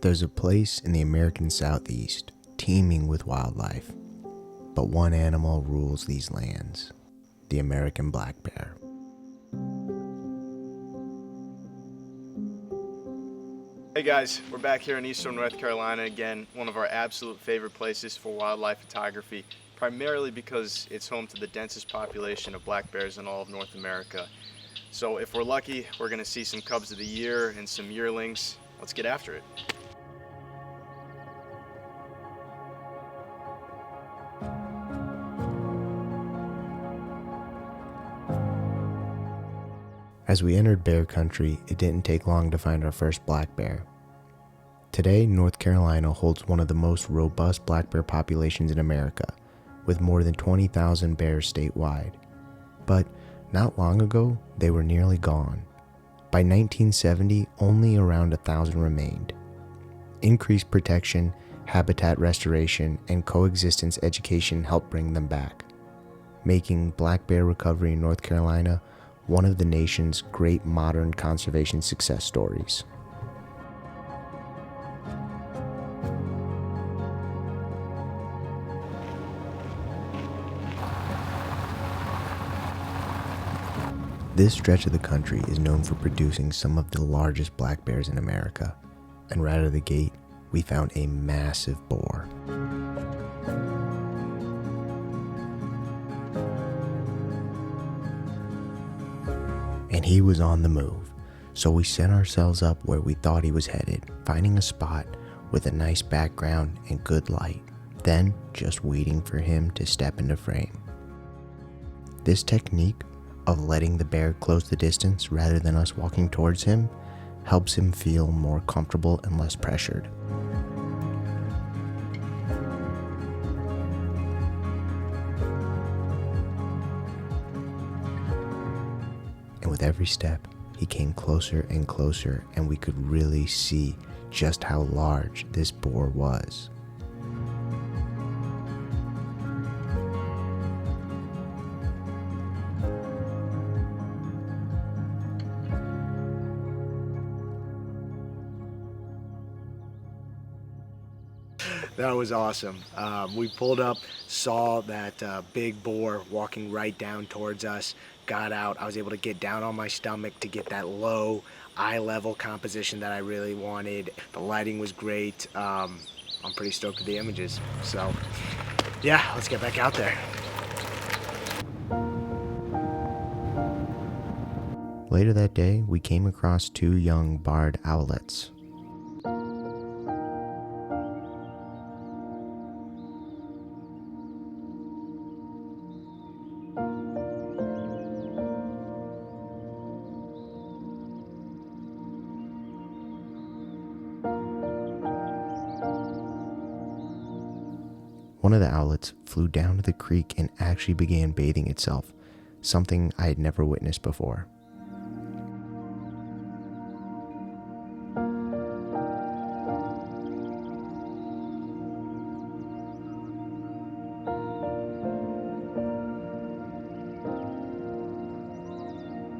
There's a place in the American Southeast teeming with wildlife, but one animal rules these lands: the American black bear. Hey guys, we're back here in eastern North Carolina again, one of our absolute favorite places for wildlife photography, primarily because it's home to the densest population of black bears in all of North America. So if we're lucky, we're going to see some cubs of the year and some yearlings. Let's get after it. As we entered bear country, it didn't take long to find our first black bear. Today, North Carolina holds one of the most robust black bear populations in America, with more than 20,000 bears statewide. But not long ago, they were nearly gone. By 1970, only around 1,000 remained. Increased protection, habitat restoration, and coexistence education helped bring them back, making black bear recovery in North Carolina one of the nation's great modern conservation success stories. This stretch of the country is known for producing some of the largest black bears in America, and right out of the gate, we found a massive boar. And he was on the move, so we sent ourselves up where we thought he was headed, finding a spot with a nice background and good light, then just waiting for him to step into frame. This technique of letting the bear close the distance rather than us walking towards him helps him feel more comfortable and less pressured. And with every step, he came closer and closer, and we could really see just how large this boar was. That was awesome. We pulled up, saw that big boar walking right down towards us, got out. I was able to get down on my stomach to get that low eye level composition that I really wanted. The lighting was great. I'm pretty stoked with the images. So yeah, let's get back out there. Later that day, we came across two young barred owlets. One of the owlets flew down to the creek and actually began bathing itself, something I had never witnessed before.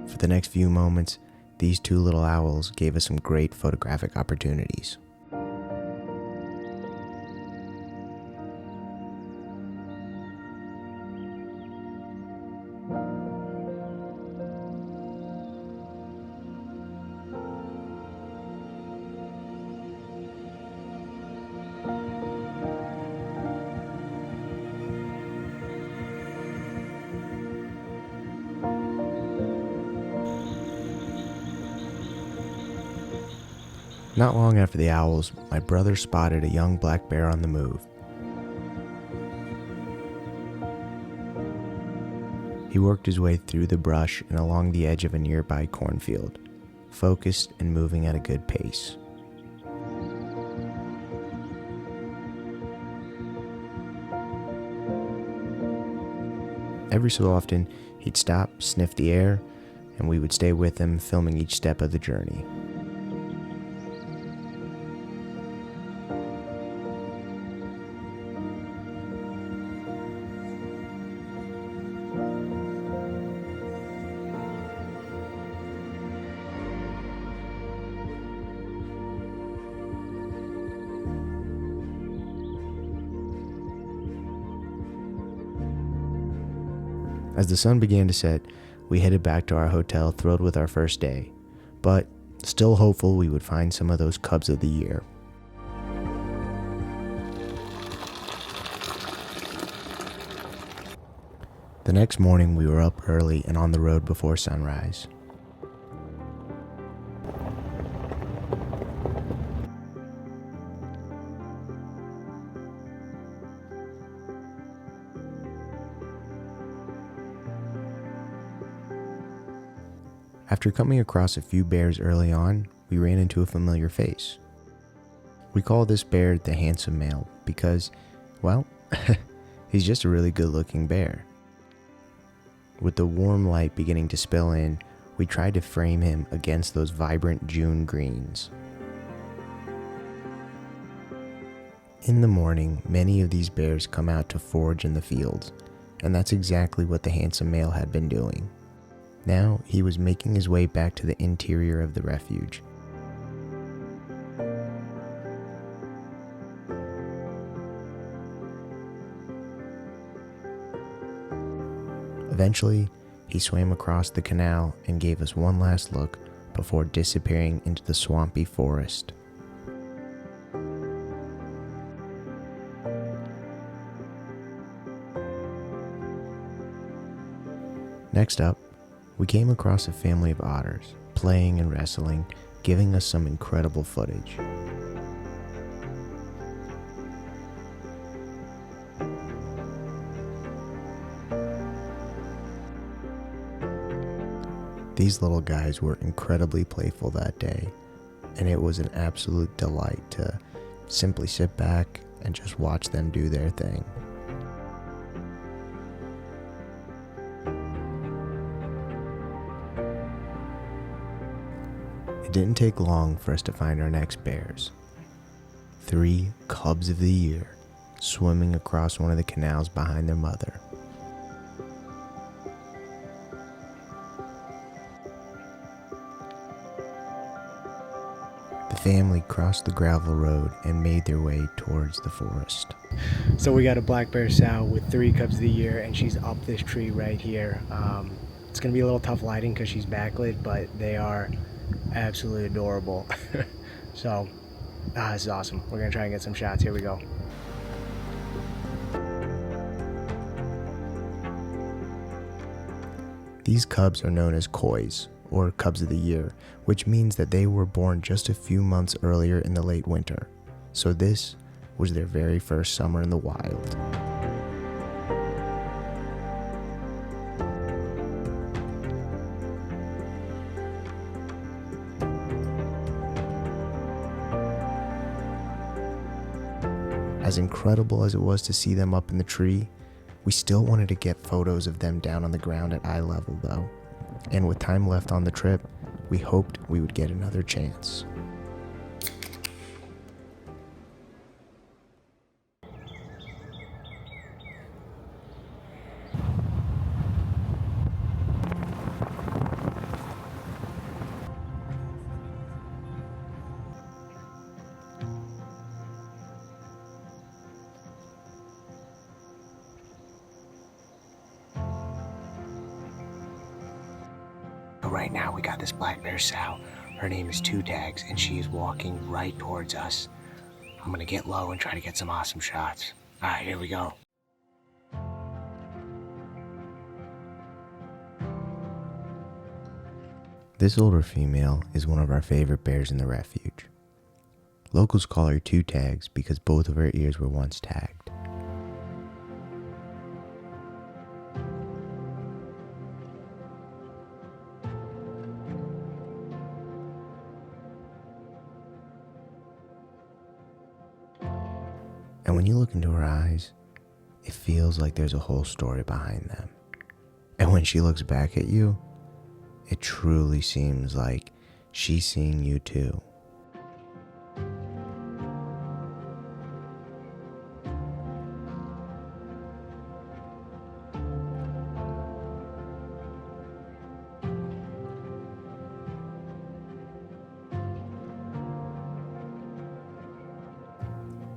For the next few moments, these two little owls gave us some great photographic opportunities. Not long after the owls, my brother spotted a young black bear on the move. He worked his way through the brush and along the edge of a nearby cornfield, focused and moving at a good pace. Every so often, he'd stop, sniff the air, and we would stay with him, filming each step of the journey. As the sun began to set, we headed back to our hotel thrilled with our first day, but still hopeful we would find some of those cubs of the year. The next morning we were up early and on the road before sunrise. After coming across a few bears early on, we ran into a familiar face. We call this bear the handsome male because, well, he's just a really good looking bear. With the warm light beginning to spill in, we tried to frame him against those vibrant June greens. In the morning, many of these bears come out to forage in the fields, and that's exactly what the handsome male had been doing. Now he was making his way back to the interior of the refuge. Eventually, he swam across the canal and gave us one last look before disappearing into the swampy forest. Next up, we came across a family of otters, playing and wrestling, giving us some incredible footage. These little guys were incredibly playful that day, and it was an absolute delight to simply sit back and just watch them do their thing. It didn't take long for us to find our next bears. 3 cubs of the year swimming across one of the canals behind their mother. The family crossed the gravel road and made their way towards the forest. So we got a black bear sow with 3 cubs of the year, and she's up this tree right here. It's gonna be a little tough lighting because she's backlit, but they are absolutely adorable. So this is awesome. We're gonna try and get some shots. Here we go. These cubs are known as coys, or cubs of the year, which means that they were born just a few months earlier in the late winter. So this was their very first summer in the wild. As incredible as it was to see them up in the tree, we still wanted to get photos of them down on the ground at eye level though. And with time left on the trip, we hoped we would get another chance. Right now we got this black bear sow. Her name is Two Tags, and she is walking right towards us. I'm gonna get low and try to get some awesome shots. All right, here we go. This older female is one of our favorite bears in the refuge. Locals call her Two Tags because both of her ears were once tagged. And when you look into her eyes, it feels like there's a whole story behind them. And when she looks back at you, it truly seems like she's seeing you too.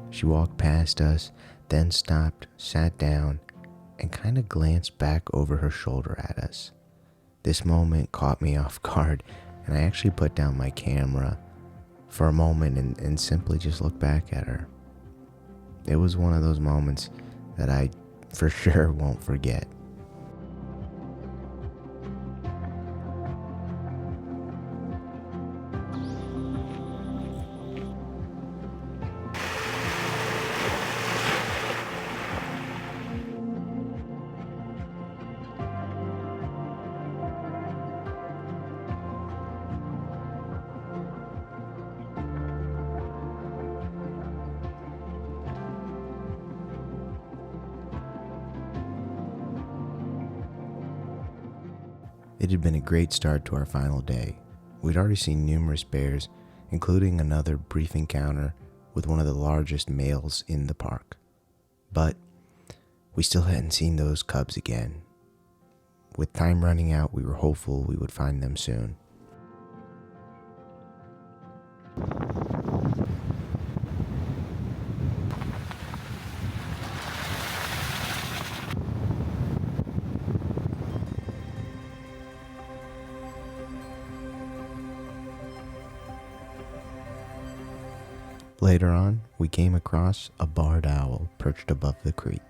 She walked past us, then stopped, sat down, and kind of glanced back over her shoulder at us. This moment caught me off guard, and I actually put down my camera for a moment and simply just looked back at her. It was one of those moments that I for sure won't forget. It had been a great start to our final day. We'd already seen numerous bears, including another brief encounter with one of the largest males in the park. But we still hadn't seen those cubs again. With time running out, we were hopeful we would find them soon. Later on, we came across a barred owl perched above the creek.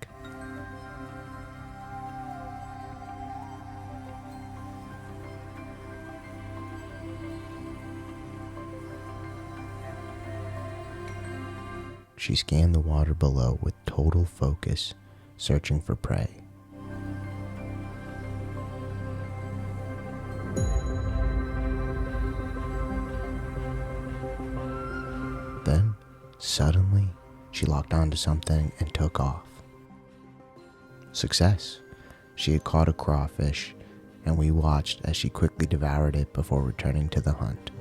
She scanned the water below with total focus, searching for prey. Then, suddenly, she locked onto something and took off. Success! She had caught a crawfish, and we watched as she quickly devoured it before returning to the hunt.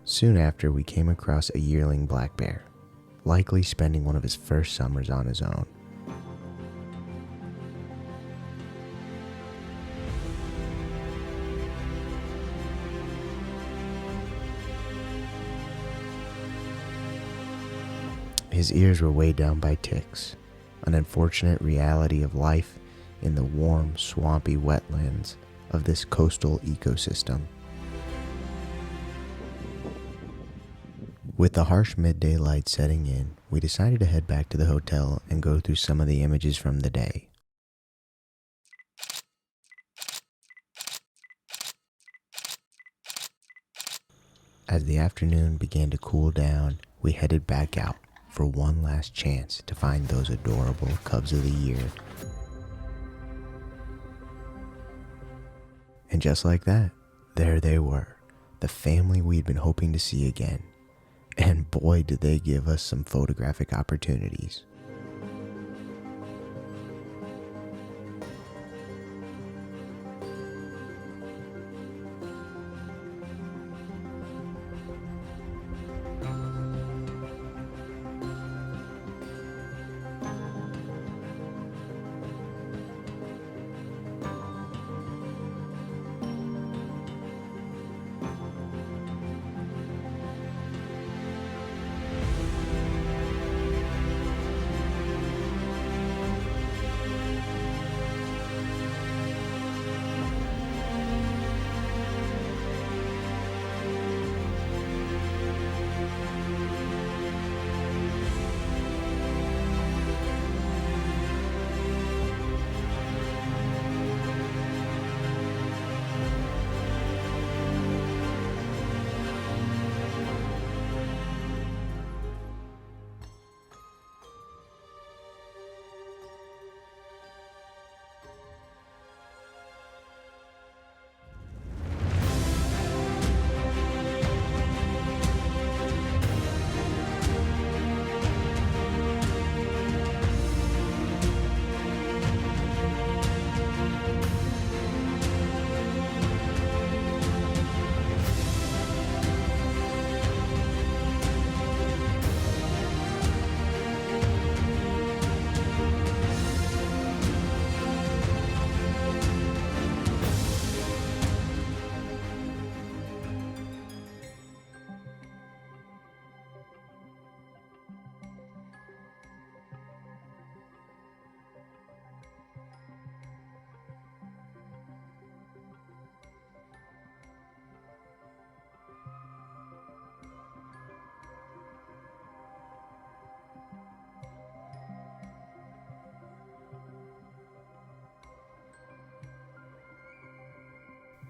Soon after, we came across a yearling black bear, likely spending one of his first summers on his own. His ears were weighed down by ticks, an unfortunate reality of life in the warm, swampy wetlands of this coastal ecosystem. With the harsh midday light setting in, we decided to head back to the hotel and go through some of the images from the day. As the afternoon began to cool down, we headed back out for one last chance to find those adorable cubs of the year. And just like that, there they were, the family we'd been hoping to see again. And boy, did they give us some photographic opportunities.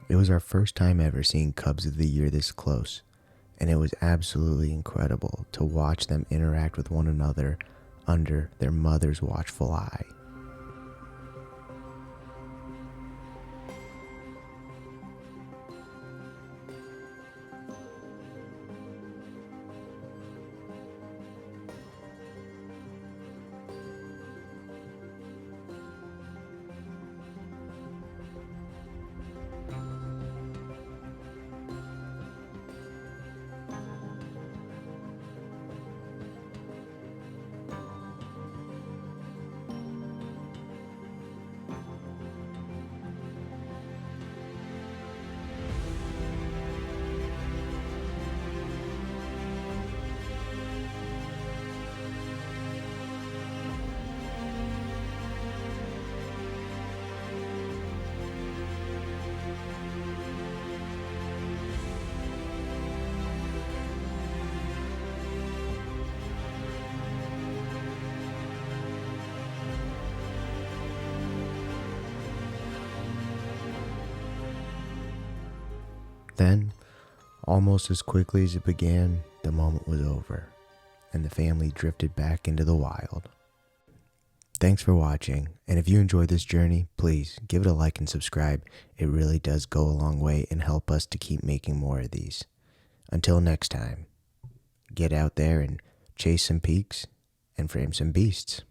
It was our first time ever seeing cubs of the year this close, and it was absolutely incredible to watch them interact with one another under their mother's watchful eye. Then, almost as quickly as it began, the moment was over, and the family drifted back into the wild. Thanks for watching, and if you enjoyed this journey, please give it a like and subscribe. It really does go a long way and help us to keep making more of these. Until next time, get out there and chase some peaks and frame some beasts.